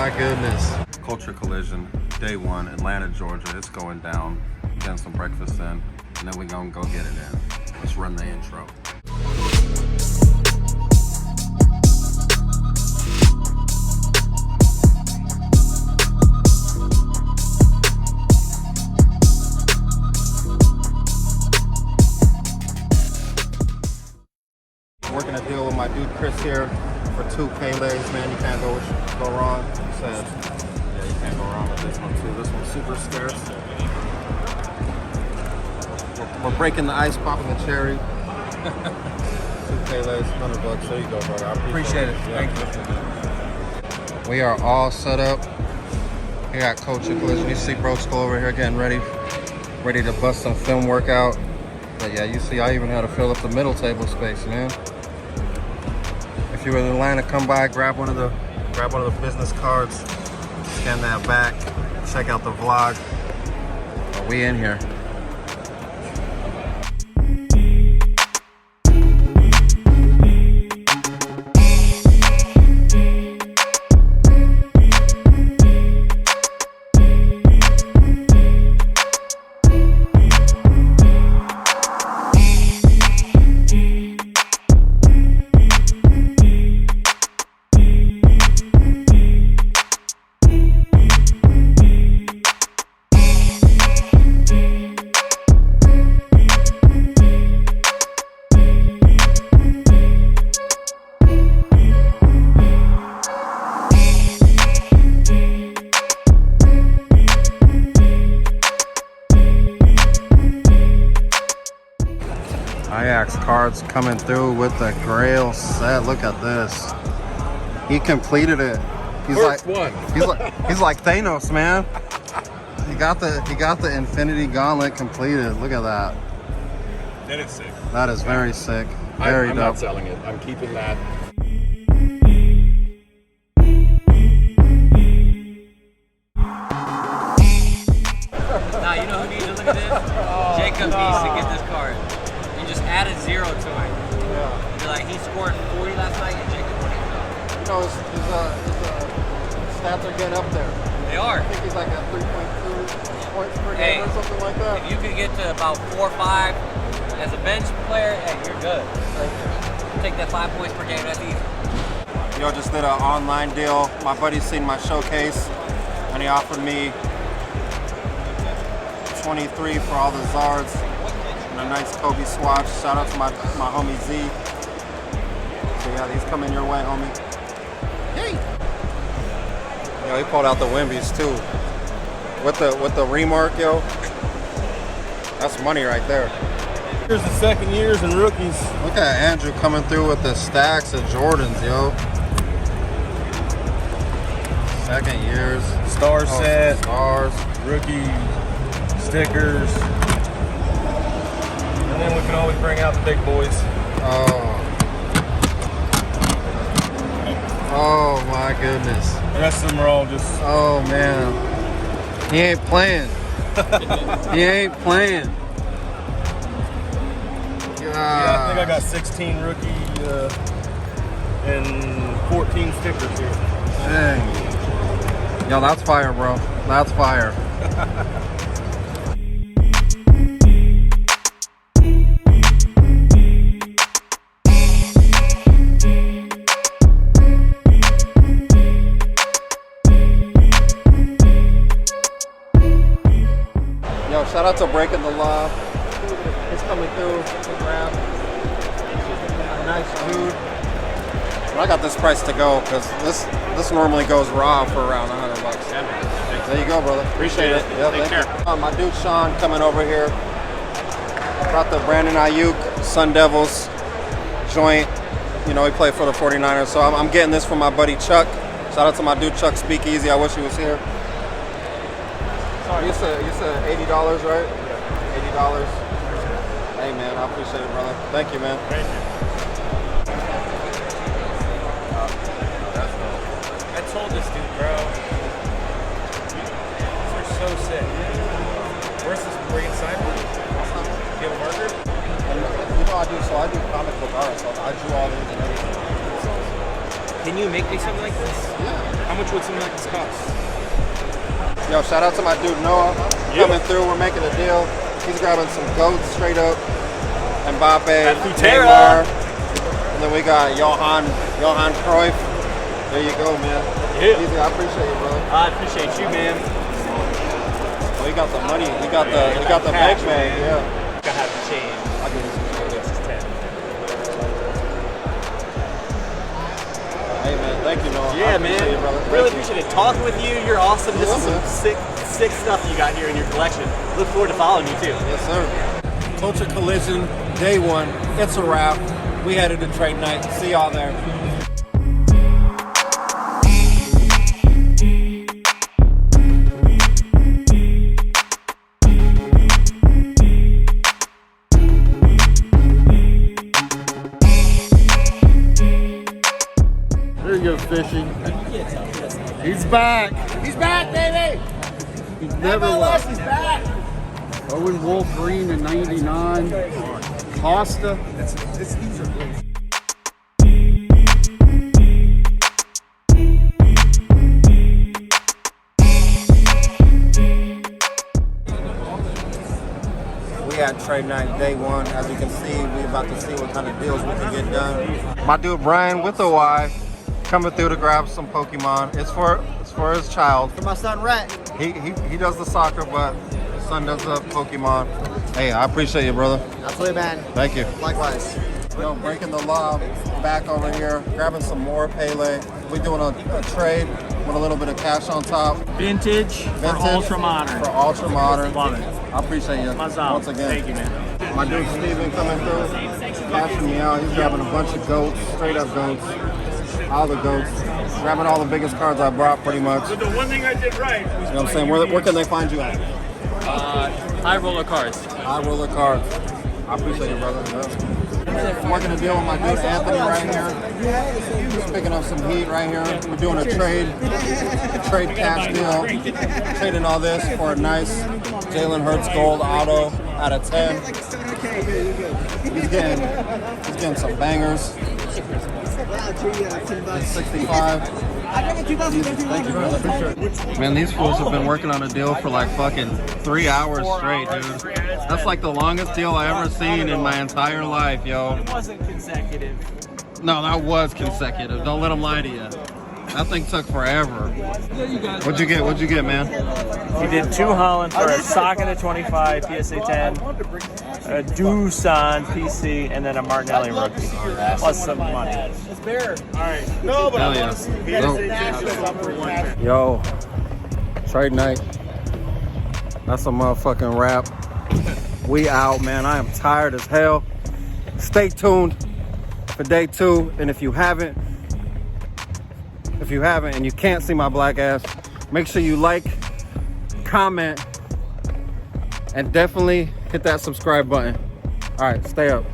my goodness. Culture Collision, day one, Atlanta, Georgia. It's going down. Getting some breakfast in, and then we gonna go get it in. Let's run the intro. Working a deal with my dude Chris here for 2 Pele's, man. You can't go wrong. He said, yeah, you can't go wrong with this one too. This one's super scarce. We're breaking the ice, popping the cherry. 2 Pele's, $100. There you go, brother. I appreciate it. Thank you. We are all set up here at Culture Collision. You see Bro Skull over here getting ready to bust some film workout. But yeah, you see, I even had to fill up the middle table space, man. If you're in Atlanta, come by, grab one of the business cards, scan that back, check out the vlog. We in here. Ajax cards coming through with the Grail set. Look at this. He completed it. He's First like one. He's like Thanos, man. He got the Infinity Gauntlet completed. Look at that. That is sick. That is very sick. Very I'm dope. not selling it. I'm keeping that. Nah, you know who needs to look at this? Jacob needs to get this card. You just added 0 to it. Yeah. You're like, he scored 40 last night and Jacob won it. You know, his stats are getting up there. They are. I think he's like at 3.2 points per Hey, game or something like that. If you could get to about 4 or 5 as a bench player, hey, you're good. Take that 5 points per game, that's easy. Yo, just did an online deal. My buddy's seen my showcase, and he offered me 23 for all the Zards and a nice Kobe swatch. Shout out to my homie Z. So yeah, these coming your way, homie. Yay! Yo, he pulled out the Wimbies too. With the remark, yo. That's money right there. Here's the second years and rookies. Look at Andrew coming through with the stacks of Jordans, yo. Second years. Star set. Stars. Rookie stickers. And then we can always bring out the big boys. Oh my goodness. The rest of them are all just... Oh man. He ain't playing. He ain't playing. Yeah, I think I got 16 rookie and 14 stickers here. Dang. Yo, that's fire, bro. That's fire. Yo, shout out to Breaking the Law. He's coming through to grab a nice dude. I got this price to go because this normally goes raw for around $100. There you go, brother. Appreciate it. Yeah, Take care. My dude Sean coming over here. Brought the Brandon Ayuk Sun Devils joint. You know, he played for the 49ers, so I'm getting this from my buddy Chuck. Shout out to my dude Chuck Speakeasy. I wish he was here. Sorry, you said $80, right? Yeah. $80. Hey man, I appreciate it, brother. Thank you, man. Thank you. I told this dude, bro. These are so sick. Where's this? Where you can sign one? Do you have a marker? You know I do comic book art, so I drew all these and everything. Can you make me something like this? Yeah. How much would something like this cost? Yo, shout out to my dude Noah coming through. We're making a deal. He's grabbing some goats straight up. Mbappe, Neymar. And then we got Johan Cruyff. There you go, man. Yeah. Easy. I appreciate you, brother. I appreciate you, man. Oh, we got the money. We got the bank bag. Yeah. Gotta have the change. I'll give you some. This is 10. Hey, man. Thank you, Noah. Yeah, I appreciate man. you, brother. Really Thank you. appreciate it. Talking with you. You're awesome. This Yeah, is man. some sick stuff you got here in your collection. Look forward to following you too. Yes, sir. Culture Collision, day one. It's a wrap. We headed to trade night. See y'all there. There you go, Fishy. He's back. He's back, baby. He's never left. He's back. Owen Wolf Green in '99. Costa. We had trade night day one. As you can see, we about to see what kind of deals we can get done. My dude Brian with the Y coming through to grab some Pokemon. It's for his child. For my son Rhett. He does the soccer, but his son does the Pokemon. Hey, I appreciate you, brother. Absolutely, man. Thank you. Likewise. Yo, breaking the law, back over here, grabbing some more Pele. We're doing a trade with a little bit of cash on top. Vintage for ultra modern. For ultra modern. Love it. I appreciate you Mazal. once again. Thank you, man. My dude Steven coming through, cashing me out. He's grabbing a bunch of goats, straight up goats. All the goats. Grabbing all the biggest cards I brought pretty much. So the one thing I did right was You know what I'm saying? Where can they find you at? High roller cards. I roller cards. I appreciate it, brother. Yeah. I'm working a deal with my dude Anthony right here. He's picking up some heat right here. We're doing a trade cash deal. Trading all this for a nice Jalen Hurts gold auto out of 10. He's getting some bangers. It's 65. Thank you, brother. Man, these fools have been working on a deal for like fucking 3 hours straight, dude. That's like the longest deal I ever seen in my entire life, yo. It wasn't consecutive. No, that was consecutive. Don't let them lie to you. That thing took forever. What'd you get? What'd you get, man? He did 2 Holland for a socket at 25, PSA 10, a Doosan PC, and then a Martinelli rookie, plus some money. Hell yeah. Yo, trade night. That's a motherfucking wrap. We out, man. I am tired as hell. Stay tuned for day 2. And if you haven't and you can't see my black ass, make sure you like, comment, and definitely hit that subscribe button. All right, stay up.